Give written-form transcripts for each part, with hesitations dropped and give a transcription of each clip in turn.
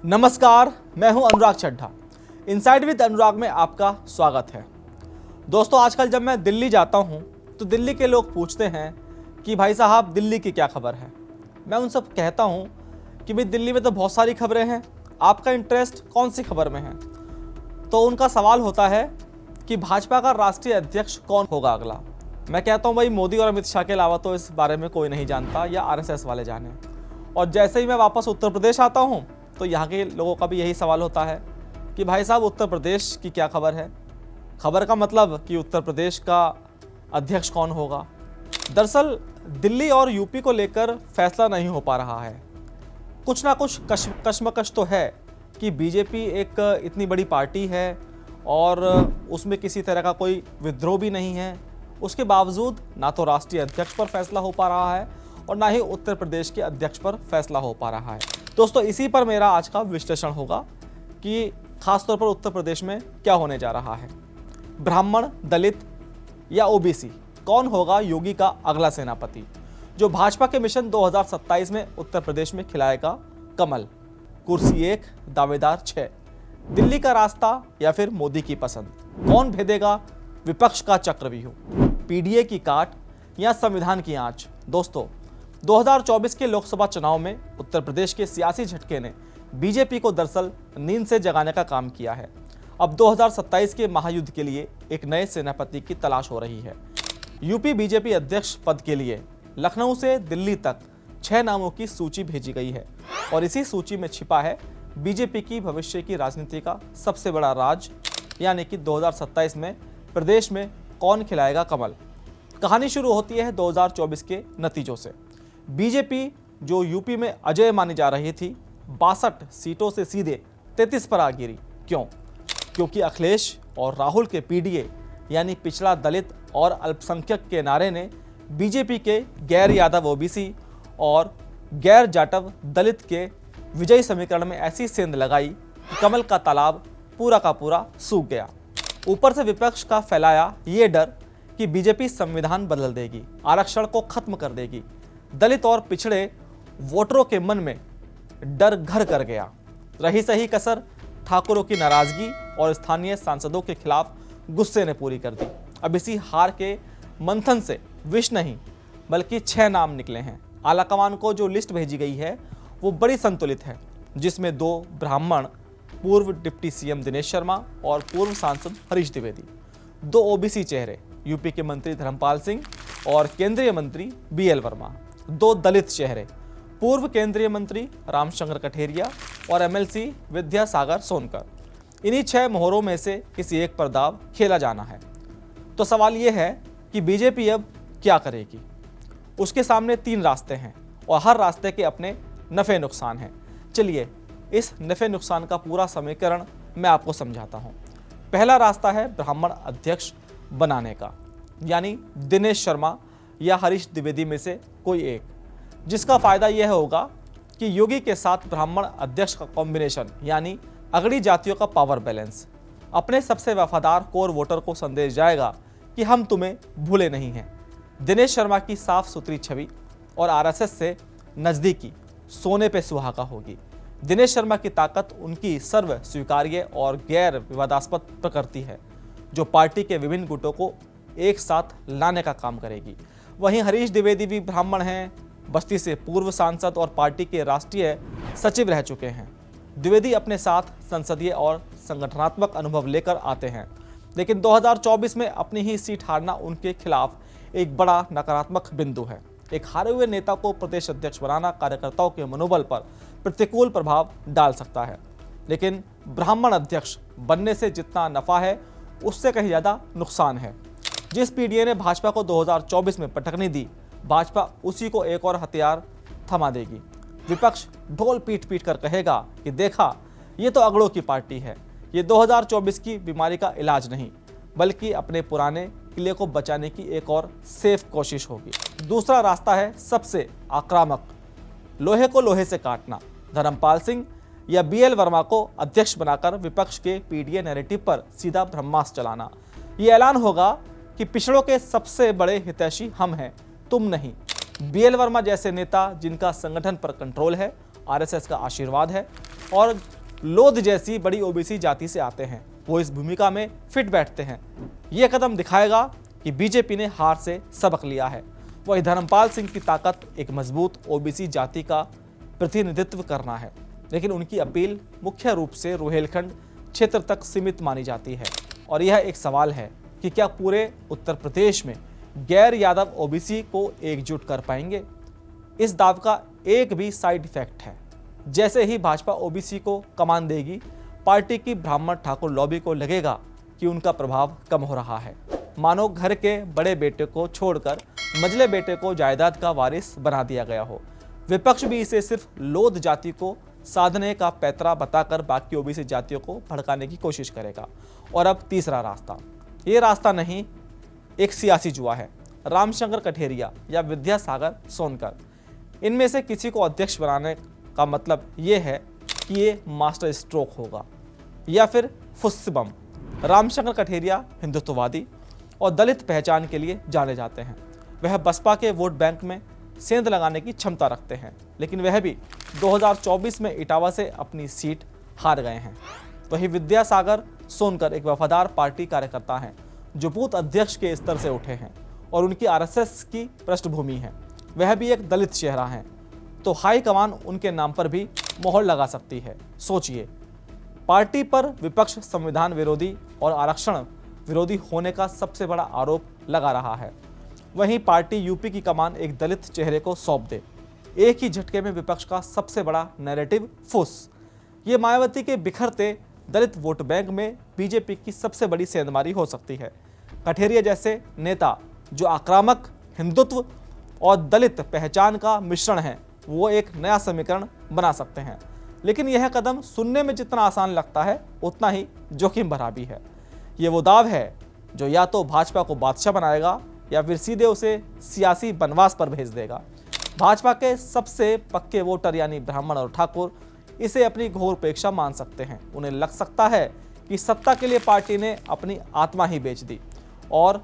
नमस्कार, मैं हूं अनुराग चड्ढा। इनसाइड विद अनुराग में आपका स्वागत है। दोस्तों, आजकल जब मैं दिल्ली जाता हूं तो दिल्ली के लोग पूछते हैं कि भाई साहब दिल्ली की क्या खबर है। मैं उन सब कहता हूं कि भाई दिल्ली में तो बहुत सारी खबरें हैं, आपका इंटरेस्ट कौन सी खबर में है। तो उनका सवाल होता है कि भाजपा का राष्ट्रीय अध्यक्ष कौन होगा अगला। मैं कहता हूं भाई मोदी और अमित शाह के अलावा तो इस बारे में कोई नहीं जानता, या आरएसएस वाले जाने। और जैसे ही मैं वापस उत्तर प्रदेश आता हूं तो यहाँ के लोगों का भी यही सवाल होता है कि भाई साहब उत्तर प्रदेश की क्या खबर है। खबर का मतलब कि उत्तर प्रदेश का अध्यक्ष कौन होगा। दरअसल दिल्ली और यूपी को लेकर फैसला नहीं हो पा रहा है। कुछ ना कुछ कश्मकश तो है कि बीजेपी एक इतनी बड़ी पार्टी है और उसमें किसी तरह का कोई विद्रोह भी नहीं है। उसके बावजूद ना तो राष्ट्रीय अध्यक्ष पर फैसला हो पा रहा है और ना ही उत्तर प्रदेश के अध्यक्ष पर फैसला हो पा रहा है। दोस्तों, इसी पर मेरा आज का विश्लेषण होगा कि खासतौर पर उत्तर प्रदेश में क्या होने जा रहा है। ब्राह्मण, दलित या ओबीसी, कौन होगा योगी का अगला सेनापति जो भाजपा के मिशन 2027 में उत्तर प्रदेश में खिलाएगा कमल। कुर्सी 1, दावेदार 6। दिल्ली का रास्ता या फिर मोदी की पसंद, कौन भेदेगा विपक्ष का चक्रव्यूह। पीडीए की काट या संविधान की आंच। दोस्तों, 2024 के लोकसभा चुनाव में उत्तर प्रदेश के सियासी झटके ने बीजेपी को दरअसल नींद से जगाने का काम किया है। अब 2027 के महायुद्ध के लिए एक नए सेनापति की तलाश हो रही है। यूपी बीजेपी अध्यक्ष पद के लिए लखनऊ से दिल्ली तक 6 नामों की सूची भेजी गई है और इसी सूची में छिपा है बीजेपी की भविष्य की राजनीति का सबसे बड़ा राज, यानी कि 2027 में प्रदेश में कौन खिलाएगा कमल। कहानी शुरू होती है 2024 के नतीजों से। बीजेपी जो यूपी में अजय मानी जा रही थी, 62 सीटों से सीधे 33 पर आ गिरी। क्यों? क्योंकि अखिलेश और राहुल के पीडीए यानी पिछड़ा दलित और अल्पसंख्यक के नारे ने बीजेपी के गैर यादव ओबीसी और गैर जाटव दलित के विजयी समीकरण में ऐसी सेंध लगाई कि कमल का तालाब पूरा का पूरा सूख गया। ऊपर से विपक्ष का फैलाया ये डर कि बीजेपी संविधान बदल देगी, आरक्षण को खत्म कर देगी। दलित और पिछड़े वोटरों के मन में डर घर कर गया। रही सही कसर ठाकुरों की नाराजगी और स्थानीय सांसदों के खिलाफ गुस्से ने पूरी कर दी। अब इसी हार के मंथन से विष नहीं बल्कि 6 नाम निकले हैं। आलाकमान को जो लिस्ट भेजी गई है वो बड़ी संतुलित है, जिसमें 2 ब्राह्मण, पूर्व डिप्टी सीएम दिनेश शर्मा और पूर्व सांसद हरीश द्विवेदी, 2 ओबीसी चेहरे, यूपी के मंत्री धर्मपाल सिंह और केंद्रीय मंत्री बीएल वर्मा, 2 दलित चेहरे, पूर्व केंद्रीय मंत्री रामशंकर कठेरिया और एमएलसी विद्यासागर सोनकर। इन्हीं 6 मोहरों में से किसी एक पर दाव खेला जाना है। तो सवाल यह है कि बीजेपी अब क्या करेगी। उसके सामने 3 रास्ते हैं और हर रास्ते के अपने नफे नुकसान हैं। चलिए इस नफे नुकसान का पूरा समीकरण मैं आपको समझाता हूँ। पहला रास्ता है ब्राह्मण अध्यक्ष बनाने का, यानी दिनेश शर्मा या हरीश द्विवेदी में से कोई एक, जिसका फायदा यह होगा कि योगी के साथ ब्राह्मण अध्यक्ष का कॉम्बिनेशन यानी अगड़ी जातियों का पावर बैलेंस अपने सबसे वफादार कोर वोटर को संदेश जाएगा कि हम तुम्हें भूले नहीं हैं। दिनेश शर्मा की साफ सुथरी छवि और आरएसएस से नज़दीकी सोने पे सुहागा होगी। दिनेश शर्मा की ताकत उनकी सर्व स्वीकार्य और गैर विवादास्पद प्रकृति है, जो पार्टी के विभिन्न गुटों को एक साथ लाने का काम करेगी। वहीं हरीश द्विवेदी भी ब्राह्मण हैं, बस्ती से पूर्व सांसद और पार्टी के राष्ट्रीय सचिव रह चुके हैं। द्विवेदी अपने साथ संसदीय और संगठनात्मक अनुभव लेकर आते हैं, लेकिन 2024 में अपनी ही सीट हारना उनके खिलाफ एक बड़ा नकारात्मक बिंदु है। एक हारे हुए नेता को प्रदेश अध्यक्ष बनाना कार्यकर्ताओं के मनोबल पर प्रतिकूल प्रभाव डाल सकता है, लेकिन ब्राह्मण अध्यक्ष बनने से जितना नफा है उससे कहीं ज़्यादा नुकसान है। जिस पीडीए ने भाजपा को 2024 में पटकनी दी, भाजपा उसी को एक और हथियार थमा देगी। विपक्ष ढोल पीट पीट कर कहेगा कि देखा, ये तो अगड़ों की पार्टी है। ये 2024 की बीमारी का इलाज नहीं बल्कि अपने पुराने किले को बचाने की एक और सेफ कोशिश होगी। दूसरा रास्ता है सबसे आक्रामक, लोहे को लोहे से काटना। धर्मपाल सिंह या बीएल वर्मा को अध्यक्ष बनाकर विपक्ष के पीडीए नैरेटिव पर सीधा ब्रह्मास्त्र चलाना। ये ऐलान होगा कि पिछड़ों के सबसे बड़े हितैषी हम हैं, तुम नहीं। बीएल वर्मा जैसे नेता जिनका संगठन पर कंट्रोल है, आरएसएस का आशीर्वाद है, और लोध जैसी बड़ी ओबीसी जाति से आते हैं, वो इस भूमिका में फिट बैठते हैं। ये कदम दिखाएगा कि बीजेपी ने हार से सबक लिया है। वही धर्मपाल सिंह की ताकत एक मजबूत ओबीसी जाति का प्रतिनिधित्व करना है, लेकिन उनकी अपील मुख्य रूप से रोहेलखंड क्षेत्र तक सीमित मानी जाती है। और यह एक सवाल है कि क्या पूरे उत्तर प्रदेश में गैर यादव ओबीसी को एकजुट कर पाएंगे। इस दाव का एक भी साइड इफेक्ट है। जैसे ही भाजपा ओबीसी को कमान देगी, पार्टी की ब्राह्मण ठाकुर लॉबी को लगेगा कि उनका प्रभाव कम हो रहा है, मानो घर के बड़े बेटे को छोड़कर मझले बेटे को जायदाद का वारिस बना दिया गया हो। विपक्ष भी इसे सिर्फ लोध जाति को साधने का पैतरा बताकर बाकी ओबीसी जातियों को भड़काने की कोशिश करेगा। और अब तीसरा रास्ता, ये रास्ता नहीं, एक सियासी जुआ है। रामशंकर कठेरिया या विद्यासागर सोनकर, इनमें से किसी को अध्यक्ष बनाने का मतलब ये है कि ये मास्टर स्ट्रोक होगा या फिर फुस्स बम। रामशंकर कठेरिया हिंदुत्ववादी और दलित पहचान के लिए जाने जाते हैं। वह बसपा के वोट बैंक में सेंध लगाने की क्षमता रखते हैं, लेकिन वह भी 2024 में इटावा से अपनी सीट हार गए हैं। वही विद्यासागर सोनकर एक वफादार पार्टी कार्यकर्ता हैं जो बूथ अध्यक्ष के स्तर से उठे हैं और उनकी आरएसएस की पृष्ठभूमि है। वह भी एक दलित चेहरा है, तो हाईकमान उनके नाम पर भी मोहर लगा सकती है। सोचिए, पार्टी पर विपक्ष संविधान विरोधी और आरक्षण विरोधी होने का सबसे बड़ा आरोप लगा रहा है। वहीं पार्टी यूपी की कमान एक दलित चेहरे को सौंप दे, एक ही झटके में विपक्ष का सबसे बड़ा नैरेटिव फुस। ये मायावती के बिखरते दलित वोट बैंक में बीजेपी की सबसे बड़ी सेंधमारी हो सकती है। कठेरिया जैसे नेता जो आक्रामक, हिंदुत्व और दलित पहचान का मिश्रण है, वो एक नया समीकरण बना सकते हैं। लेकिन यह कदम सुनने में जितना आसान लगता है, उतना ही जोखिम भरा भी है। ये वो दाव है जो या तो भाजपा को बादशाह बनाएगा या फिर सीधे उसे सियासी बनवास पर भेज देगा। भाजपा के सबसे पक्के वोटर यानी ब्राह्मण और ठाकुर इसे अपनी घोर उपेक्षा मान सकते हैं। उन्हें लग सकता है कि सत्ता के लिए पार्टी ने अपनी आत्मा ही बेच दी और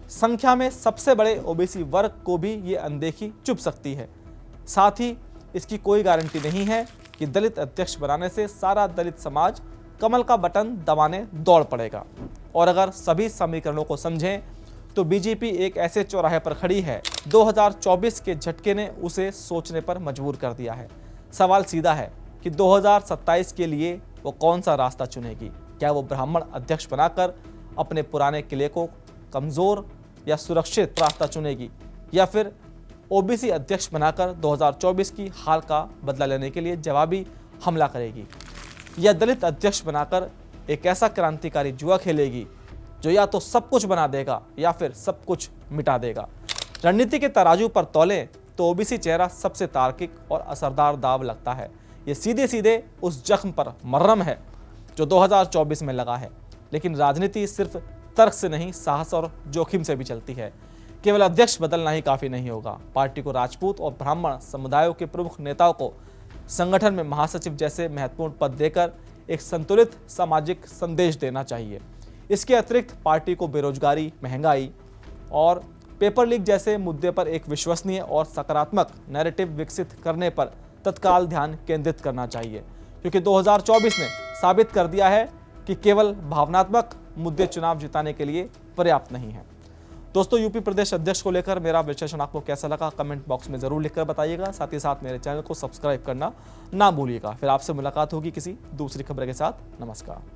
संख्या में सबसे बड़े ओबीसी वर्ग को भी ये अनदेखी चुभ सकती है। साथ ही इसकी कोई गारंटी नहीं है कि दलित अध्यक्ष बनाने से सारा दलित समाज कमल का बटन दबाने दौड़ पड़ेगा। और अगर सभी समीकरणों को समझें तो बीजेपी एक ऐसे चौराहे पर खड़ी है, 2024 के झटके ने उसे सोचने पर मजबूर कर दिया है। सवाल सीधा है कि 2027 के लिए वो कौन सा रास्ता चुनेगी। क्या वो ब्राह्मण अध्यक्ष बनाकर अपने पुराने किले को कमजोर या सुरक्षित रास्ता चुनेगी, या फिर ओबीसी अध्यक्ष बनाकर 2024 की हार का बदला लेने के लिए जवाबी हमला करेगी, या दलित अध्यक्ष बनाकर एक ऐसा क्रांतिकारी जुआ खेलेगी जो या तो सब कुछ बना देगा या फिर सब कुछ मिटा देगा। रणनीति के तराजू पर तौलें तो ओबीसी चेहरा सबसे तार्किक और असरदार दाव लगता है। ये सीधे सीधे उस जख्म पर मरहम है जो 2024 में लगा है। लेकिन राजनीति सिर्फ तर्क से नहीं, साहस और जोखिम से भी चलती है। केवल अध्यक्ष बदलना ही काफी नहीं होगा। पार्टी को राजपूत और ब्राह्मण समुदायों के प्रमुख नेताओं को संगठन में महासचिव जैसे महत्वपूर्ण पद देकर एक संतुलित सामाजिक संदेश देना चाहिए। इसके अतिरिक्त पार्टी को बेरोजगारी, महंगाई और पेपर लीक जैसे मुद्दे पर एक विश्वसनीय और सकारात्मक नैरेटिव विकसित करने पर तत्काल ध्यान केंद्रित करना चाहिए, क्योंकि 2024 ने साबित कर दिया है कि केवल भावनात्मक मुद्दे चुनाव जिताने के लिए पर्याप्त नहीं है। दोस्तों, यूपी प्रदेश अध्यक्ष को लेकर मेरा विश्लेषण आपको कैसा लगा, कमेंट बॉक्स में जरूर लिखकर बताइएगा। साथ ही साथ मेरे चैनल को सब्सक्राइब करना ना भूलिएगा। फिर आपसे मुलाकात होगी किसी दूसरी खबर के साथ। नमस्कार।